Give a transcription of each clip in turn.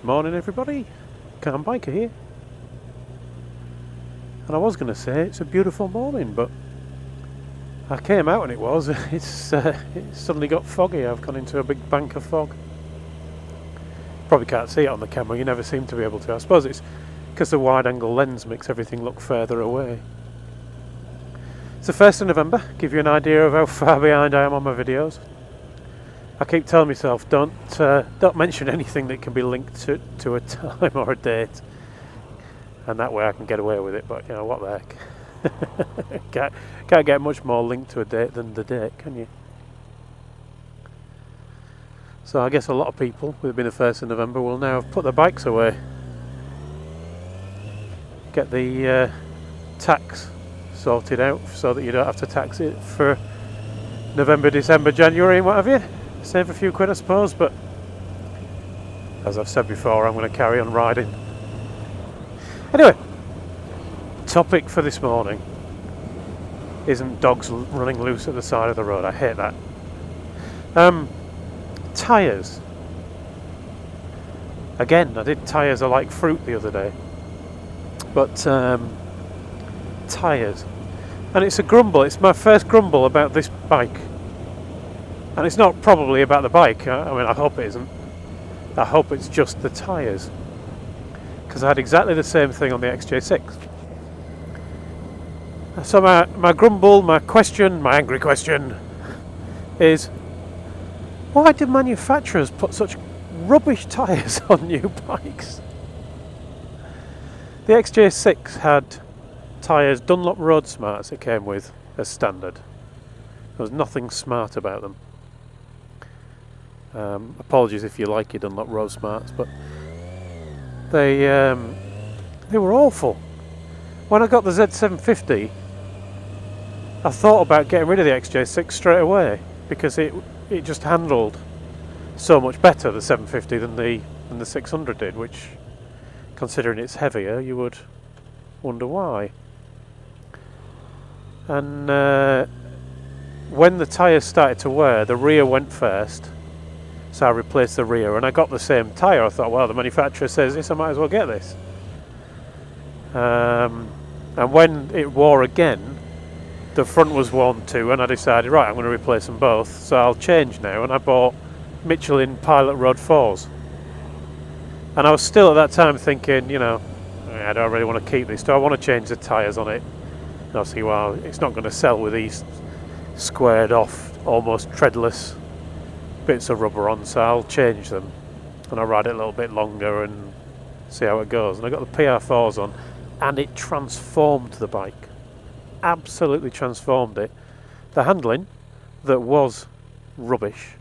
Morning everybody, Calm Biker here. And I was going to say it's a beautiful morning, but I came out and it suddenly got foggy. I've gone into a big bank of fog. Probably can't see it on the camera, you never seem to be able to. I suppose it's because the wide angle lens makes everything look further away. It's the 1st of November, give you an idea of how far behind I am on my videos. I keep telling myself don't mention anything that can be linked to a time or a date, and that way I can get away with it, but you know, what the heck. can't get much more linked to a date than the date, can you? So I guess a lot of people, with it being the 1st of November, will now have put their bikes away. Get the tax sorted out so that you don't have to tax it for November, December, January and what have you. Save a few quid I suppose, but as I've said before, I'm going to carry on riding. Anyway, topic for this morning isn't dogs running loose at the side of the road. I hate that. Tyres. Again, I did tyres are like fruit the other day, but tyres, and it's a grumble. It's my first grumble about this bike. And it's not probably about the bike. I mean, I hope it isn't. I hope it's just the tyres. Because I had exactly the same thing on the XJ6. So my grumble, my question, my angry question is, why do manufacturers put such rubbish tyres on new bikes? The XJ6 had tyres, Dunlop Road Smarts it came with as standard. There was nothing smart about them. Apologies if you like your Dunlop Road Smarts, but they were awful. When I got the Z750, I thought about getting rid of the XJ6 straight away because it just handled so much better, the 750, than the 600 did, which, considering it's heavier, you would wonder why. And when the tyres started to wear, the rear went first. So I replaced the rear, and I got the same tyre. I thought, well, the manufacturer says this, I might as well get this. And when it wore again, the front was worn too, and I decided, right, I'm going to replace them both, so I'll change now. And I bought Michelin Pilot Road 4s. And I was still at that time thinking, you know, I don't really want to keep this. Do I want to change the tyres on it? And I was thinking, well, it's not going to sell with these squared off, almost treadless bits of rubber on, so I'll change them and I'll ride it a little bit longer and see how it goes. And I got the PR4s on, and it transformed the bike, absolutely transformed it. The handling that was rubbish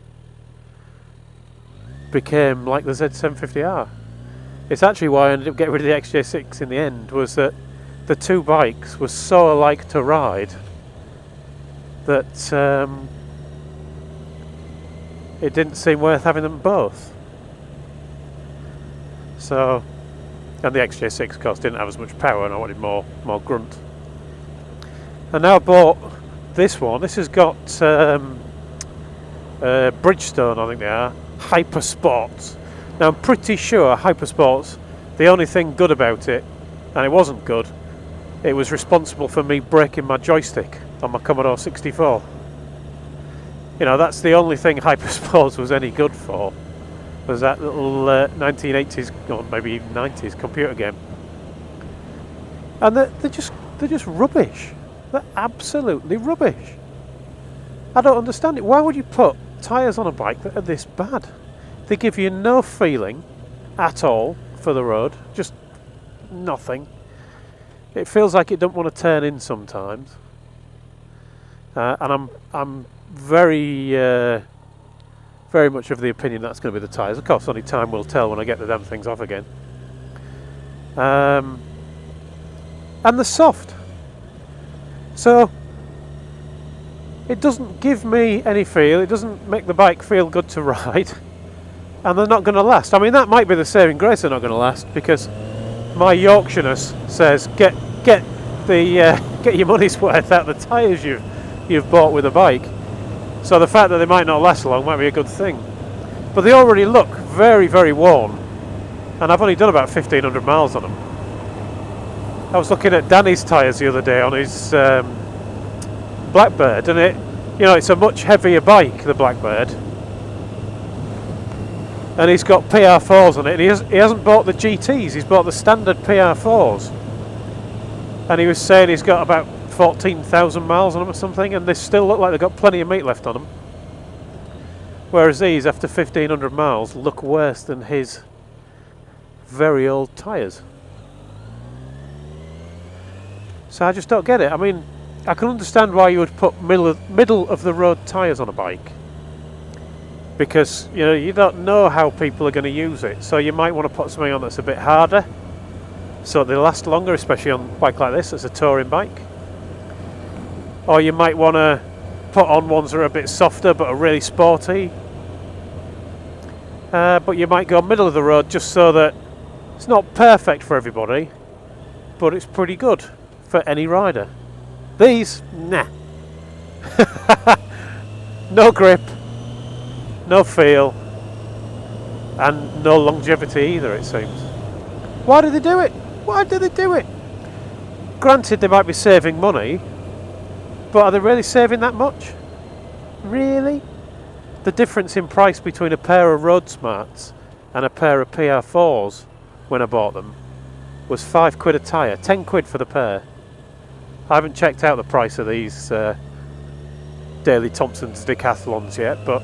became like the Z750R. It's actually why I ended up getting rid of the XJ6 in the end, was that the two bikes were so alike to ride that it didn't seem worth having them both. So, and the XJ6 of course didn't have as much power, and I wanted more grunt. And now I bought this one. This has got Bridgestone, I think they are, Hyper Sports. Now I'm pretty sure Hyper Sports, the only thing good about it, and it wasn't good, it was responsible for me breaking my joystick on my Commodore 64. You know, that's the only thing Hyper Sports was any good for, was that little 1980s or maybe even 90s computer game. And they're just rubbish. They're absolutely rubbish. I don't understand it. Why would you put tyres on a bike that are this bad? They give you no feeling at all for the road, just nothing. It feels like it don't want to turn in sometimes. And I'm very much of the opinion that's going to be the tyres. Of course, only time will tell when I get the damn things off again. And they're soft. So, it doesn't give me any feel, it doesn't make the bike feel good to ride, and they're not going to last. I mean, that might be the saving grace, they're not going to last, because my Yorkshireness says, get your money's worth out of the tyres you've bought with a bike. So the fact that they might not last long might be a good thing. But they already look very, very worn. and I've only done about 1,500 miles on them. I was looking at Danny's tyres the other day on his Blackbird, and it's a much heavier bike, the Blackbird, and he's got PR4s on it, and he hasn't bought the GTs, he's bought the standard PR4s, and he was saying he's got about 14,000 miles on them or something, and they still look like they've got plenty of meat left on them, whereas these, after 1,500 miles, look worse than his very old tyres. So I just don't get it. I mean, I can understand why you would put middle of the road tyres on a bike, because you don't know how people are going to use it, so you might want to put something on that's a bit harder so they last longer, especially on a bike like this that's a touring bike. Or you might want to put on ones that are a bit softer but are really sporty, but you might go middle of the road just so that it's not perfect for everybody, but it's pretty good for any rider. These, nah. No grip, no feel, and no longevity either, it seems. Why do they do it? Why do they do it? Granted, they might be saving money, but are they really saving that much? Really? The difference in price between a pair of Road Smarts and a pair of PR4s when I bought them was £5 a tyre, 10 quid for the pair. I haven't checked out the price of these Daily Thompson's Decathlons yet, but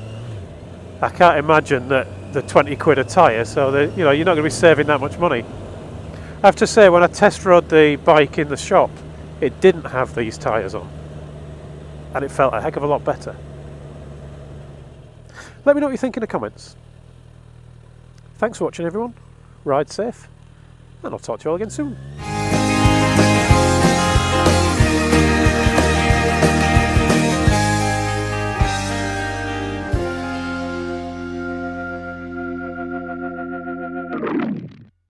I can't imagine that they're 20 quid a tyre, so you're not going to be saving that much money. I have to say, when I test rode the bike in the shop, it didn't have these tyres on, and it felt a heck of a lot better. Let me know what you think in the comments. Thanks for watching, everyone. Ride safe, and I'll talk to you all again soon.